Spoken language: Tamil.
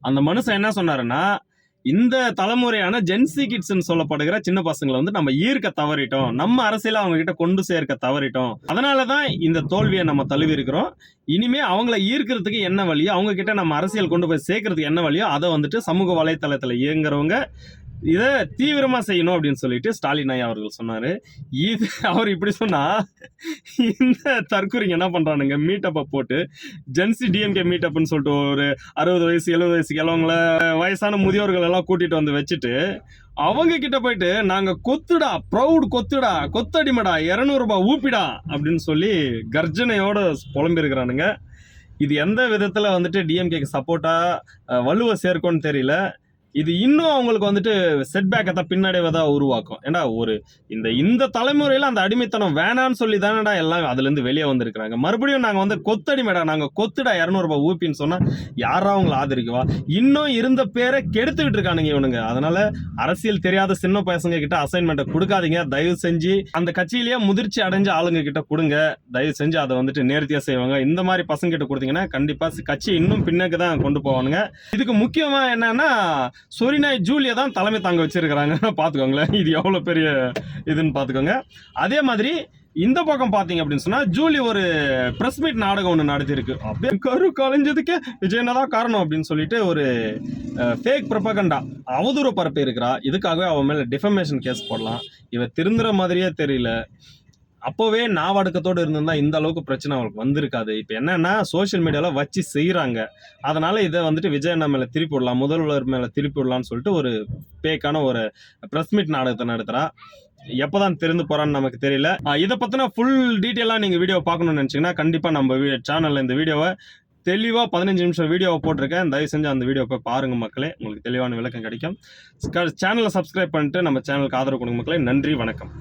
அந்த மனுஷன் என்ன சொன்னாருன்னா, இந்த தலைமுறையான ஜென்சி கிட்ஸ்ன்னு சொல்லப்படுகிற சின்ன பசங்களை வந்து நம்ம ஈர்க்க தவறிட்டோம். நம்ம அரசியல அவங்க கிட்ட கொண்டு சேர்க்க தவறிட்டோம். அதனால தான் இந்த தோல்வியை நம்ம தழுவி இருக்கிறோம். இனிமே அவங்கள ஈர்க்கிறதுக்கு என்ன வழியோ, அவங்க கிட்ட நம்ம அரசியல் கொண்டு போய் சேர்க்கறதுக்கு என்ன வழியோ, அதை வந்துட்டு சமூக வலைத்தளத்துல இயங்குறவங்க இதை தீவிரமா செய்யணும் அப்படின்னு சொல்லிட்டு ஸ்டாலின் ஐயா அவர்கள் சொன்னாரு. இது அவர் இப்படி சொன்னா, இந்த தற்கூரிங்க என்ன பண்றானுங்க, மீட்டப்பை போட்டு ஜென்சி டிஎம்கே மீட்டப்னு சொல்லிட்டு ஒரு 60 வயசு 70 வயசு கிழவங்கள வயசான முதியோர்கள் எல்லாம் கூட்டிட்டு வந்து வச்சுட்டு அவங்க கிட்ட போயிட்டு நாங்க கொத்துடா, ப்ரௌட் கொத்துடா, கொத்தடிமடா, 200 ரூபாய் ஊப்பிடா அப்படின்னு சொல்லி கர்ஜனையோட புலம்பி இருக்கிறானுங்க. இது எந்த விதத்துல வந்துட்டு டிஎம்கேக்கு சப்போர்ட்டா வலுவை சேர்க்கும்னு தெரியல. இது இன்னும் அவங்களுக்கு வந்துட்டு செட்பேக்கை தான் பின்னடைவதா உருவாக்கும். ஏன்னா இந்த தலைமுறையில அந்த அடிமைத்தனம் வேணான்னு சொல்லி தானடா எல்லாம் அதுல இருந்து வெளியே வந்திருக்கிறாங்க. மறுபடியும் நாங்க வந்து கொத்தடிமைடா, நாங்க கொத்துடா 200 ரூபாய் ஊப்பின்னு சொன்னா யாரா அவங்களை ஆதரிக்குவா? இன்னும் இருந்த பேரை கெடுத்துக்கிட்டு இருக்கானுங்க இவனுங்க. அதனால அரசியல் தெரியாத சின்ன பசங்க கிட்ட அசைன்மெண்ட்டை கொடுக்காதீங்க. தயவு செஞ்சு அந்த கட்சியிலேயே முதிர்ச்சி அடைஞ்ச ஆளுங்க கிட்ட கொடுங்க. தயவு செஞ்சு அதை வந்துட்டு நேர்த்தியா செய்வாங்க. இந்த மாதிரி பசங்க கிட்ட கொடுத்தீங்கன்னா கண்டிப்பா கட்சி இன்னும் பின்னுக்கு தான் கொண்டு போவானுங்க. இதுக்கு முக்கியமா என்னன்னா, சொரிநாய் ஜூலியை தான் தலைமை தாங்க வச்சிருக்கிறாங்க. பார்த்துக்கோங்களேன், இது எவ்வளோ பெரிய இதுன்னு பார்த்துக்கோங்க. அதே மாதிரி இந்த பக்கம் பார்த்தீங்க அப்படின்னு சொன்னா, ஜூலி ஒரு பிரஸ் மீட் நாடகம் ஒன்று நடத்திருக்கு. அப்படியே கரு கலைஞ்சதுக்கு விஜயனா தான் காரணம் அப்படின்னு சொல்லிட்டு ஒரு ஃபேக் ப்ரொபகண்டா அவதூறு பரப்பி இருக்கிறா. இதுக்காகவே அவன் மேலே டிஃபமேஷன் கேஸ் போடலாம். இவ திருந்துற மாதிரியே தெரியல. அப்போவே நாவடக்கத்தோடு இருந்திருந்தா இந்த அளவுக்கு பிரச்சனை அவங்களுக்கு வந்திருக்காது. இப்போ என்னன்னா, சோசியல் மீடியாவில் வச்சு செய்கிறாங்க. அதனால இதை வந்துட்டு விஜய் அண்ணா மேலே திருப்பி விடலாம், முதல்வர் மேலே திருப்பி விடலாம்னு சொல்லிட்டு ஒரு பேக்கான ஒரு ப்ரெஸ் மீட் நாடகத்தை நடத்துகிறா. எப்போதான் திறந்து போறான்னு நமக்கு தெரியல. இதை பற்றின ஃபுல் டீட்டெயிலாக நீங்கள் வீடியோ பார்க்கணும்னு நினச்சிங்கன்னா கண்டிப்பாக நம்ம சேனலில் இந்த வீடியோவை தெளிவாக 15 நிமிஷம் வீடியோவை போட்டிருக்கேன். தயவு செஞ்சு அந்த வீடியோ போய் பாருங்கள் மக்களே, உங்களுக்கு தெளிவான விளக்கம் கிடைக்கும். சேனலை சப்ஸ்கிரைப் பண்ணிட்டு நம்ம சேனலுக்கு ஆதரவு கொடுங்க மக்களே. நன்றி, வணக்கம்.